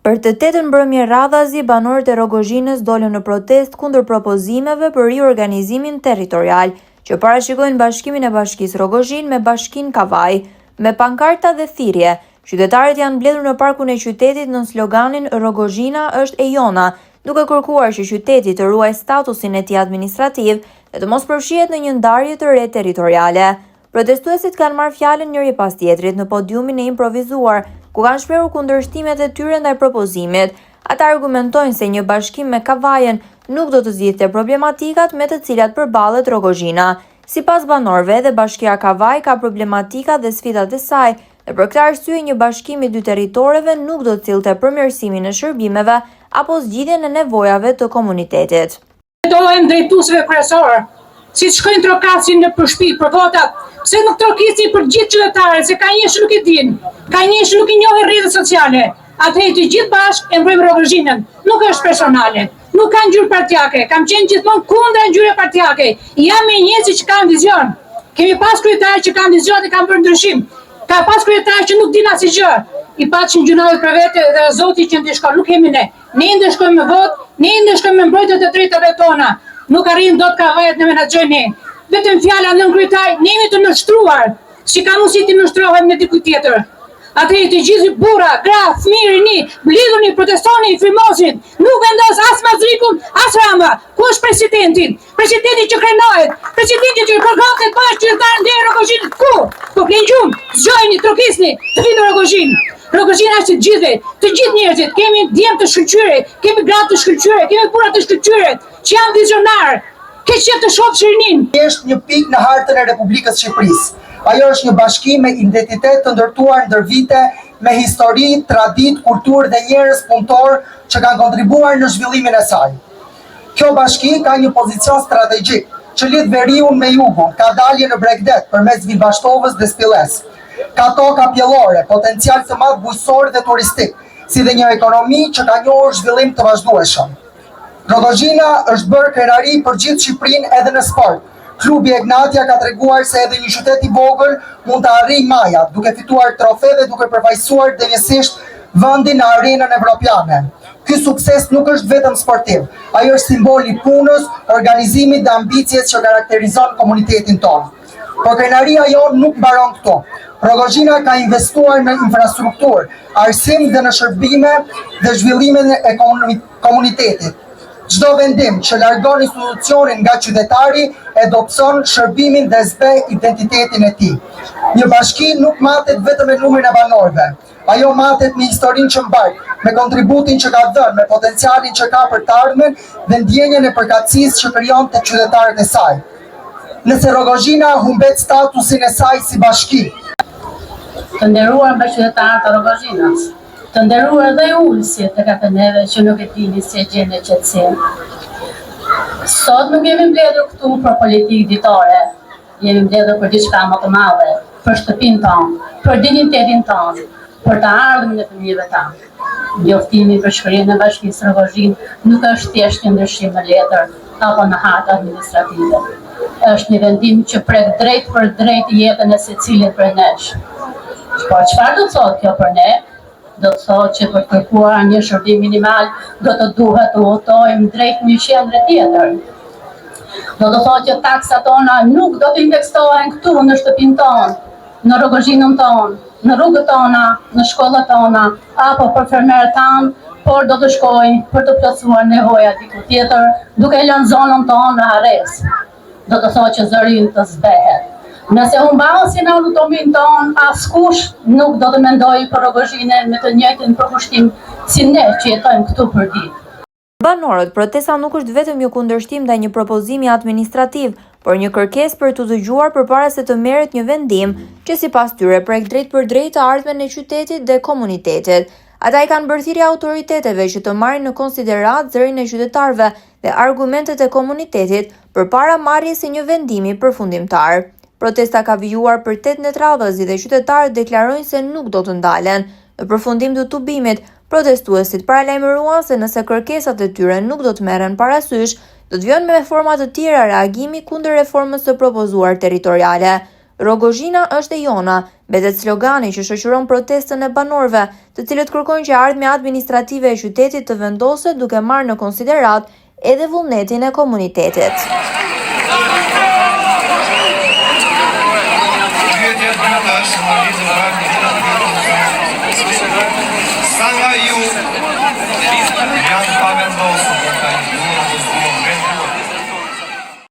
Për të 8 mbrëmje radhazi, banorët e Rogozhinës dolën në protest kundër propozimeve për riorganizimin territorial, që parashikojnë bashkimin e bashkisë Rogozhinë me bashkinë Kavaj. Me pankarta dhe thirrje, qytetarët janë mbledhur në parkun e qytetit në sloganin Rogozhina është e jona, duke kërkuar që qyteti të ruaj statusin e tij administrativ dhe të mos përfshihet në një ndarje të re territoriale. Protestuesit kanë marrë fjalën njëri pas tjetrit në podiumin e improvizuar, ku kanë shprehur kundërshtimet e tyre ndaj propozimit. Ata argumentojnë se një bashkim me Kavajën nuk do të zgjidhte problematikat me të cilat përballet Rogozhina. Sipas banorëve, edhe bashkia Kavaj ka problematika dhe sfidat e saj, dhe për këtë arsye një bashkim i dy territoreve nuk do të cillte përmirësimin e shërbimeve apo zgjidhjen e nevojave të komunitetit. Dojmë drejtuesve kryesorë, si shkojnë trokasin në përshpi për votat, se nuk trokisi për gjithë qytetarët, se ka një që nuk i din, ka një që nuk i njohin rrjetet sociale. Atëherë të gjithë bashkë e mbrojmë Rogozhinën, nuk është personale, nuk ka ngjyrë partijake, kam qenë gjithmonë kundër ngjyrës partijake. Jam me njerëz që kanë vizion. Kemi pas kryetarë që kanë vizion dhe kanë bërë ndryshim. Ka pas kryetarë që nuk din asgjë. I paçin gjunave për vete dhe Zoti që ndeshkon, nuk kemi ne. Ne ndeshkojmë me votë, ne ndeshkojmë me mbrojtjet e drejtave tona. Nuk arrin dot Kavajat në menaxhojnë ne. Vetëm fjala nën kryetar, ne jemi të nështruar, si ka mundësi të nështrohem në dikujt tjetër. Atëherë të gjithë burra, gra, fëmijë, rini, blidhuni, protestoni, frimosin, nuk vendos as Mazrikun, as Rama. Ku është presidenti? Presidenti që krenohet, presidenti që përgatet bashkë qytetarën dhe Rogozhinës. Ku? Po keni gjumë, zgjojni, trokisni, të vinë Rogozhinë. Rogozhina është të gjithë njerëzit, kemi djem të shkëlqyre, kemi gratë të shkëlqyre, kemi burra të shkëlqyre, që janë vizionar. Ke qef të shohë Shërinin. Është një pikë në hartën e Republikës Shqipërisë. Ajo është një bashkim me identitet të ndërtuar ndër vite, me histori, traditë, kulturë dhe njerëz punëtor që kanë kontribuar në zhvillimin e saj. Kjo bashki ka një pozicion strategjik që lidh veriun me jugun, ka dalje në Bregdet përmes Vilbashtovës dhe Spilles. Ka toka pjellore, potencial të madh bujqësor dhe turistik, si dhe një ekonomi që ka njohur zhvillim të vazhdueshëm. Rogozhina është bërë krenari për gjithë Shqipërinë edhe në sport. Klubi Egnatia ka treguar se edhe një qytet i vogël mund të arrijë majat, duke fituar trofe dhe duke përfaqësuar denjësisht vendin në arenën evropiane. Ky sukses nuk është vetëm sportiv, ai është simbol i punës, organizimit dhe ambicjes që karakterizon komunitetin tonë. Por krenaria jonë nuk mbaron këtu. Rogozhina ka investuar në infrastrukturë, arsim dhe në shërbime dhe zhvillimin e komunitetit. Çdo vendim që largon institucionin nga qytetari e dobëson shërbimin dhe zbeh identitetin e tij. Një bashki nuk matet vetëm me numrin e banorëve. Ajo matet me historinë që mbar, me kontributin që ka dhënë, me potencialin që ka për të ardhmen dhe ndjenjen e përkatësisë që krijon tek qytetarët e saj. Nëse Rogozhina humbet statusin e saj si bashki. Të nderuar bashkëqytetarë të Rogozhinës, të nderuar dhe ulësit e kapeneve që nuk e dini si e gjendje qetësim. Sot nuk jemi mbledhur këtu për politikë ditore, jemi mbledhur për diçka më të madhe, për shtëpinë tonë, për dinjitetin tonë, për të ardhmen e fëmijëve tanë. Njoftimi për shkrimin e bashkisë Rogozhinë nuk është thjesht një ndryshim në letër apo në hartë administrative. Është një vendim që prek drejt për drejt jetën e secilit prej nesh. Por çfarë do të thotë kjo për ne? Do të thotë që për kërkuar një shërbim minimal do të duhet të udhtojmë drejt një qendre tjetër. Do të thotë që taksat tona nuk do të indeksohen këtu në shtëpinë tonë, në Rogozhinën tonë, në rrugët tona, në shkollat tona, apo për fermerët tanë, por do të shkojnë për të plotësuar nevojat diku tjetër, duke lënë zonën tonë në harresë. Do të thotë që zërin të zbehet. Nëse humbasin automin ton, askush nuk do të mendoj për Rogozhinën me të njëjtin përkushtim si ne që jetojmë këtu për ditë. Banorët, protesta nuk është vetëm një kundërshtim ndaj një propozimi administrativ, por një kërkesë për të dëgjuar përpara se të merret një vendim që sipas tyre prek drejt për drejt të ardhmen e qytetit dhe komunitetit. Ata i kanë bërë thirrje autoriteteve që të marrin në konsiderat zërin e qytetarëve dhe argumentet e komunitetit përpara marrjes së një vendimi përfundimtar. Protesta ka vijuar për 8 net radhazi dhe qytetarët deklarojnë se nuk do të ndalen. Në përfundim të tubimit, protestuesit paralajmëruan se nëse kërkesat e tyre nuk do të merren parasysh, do të vijnë me forma të tjera reagimi kundër reformës së propozuar territoriale. Rogozhina është e jona, mbetet slogani që shoqëron protestën e banorëve, të cilët kërkojnë që ardhmja administrative e qytetit të vendoset duke marrë në konsiderat edhe vullnetin e komunitetit. Sa nga ju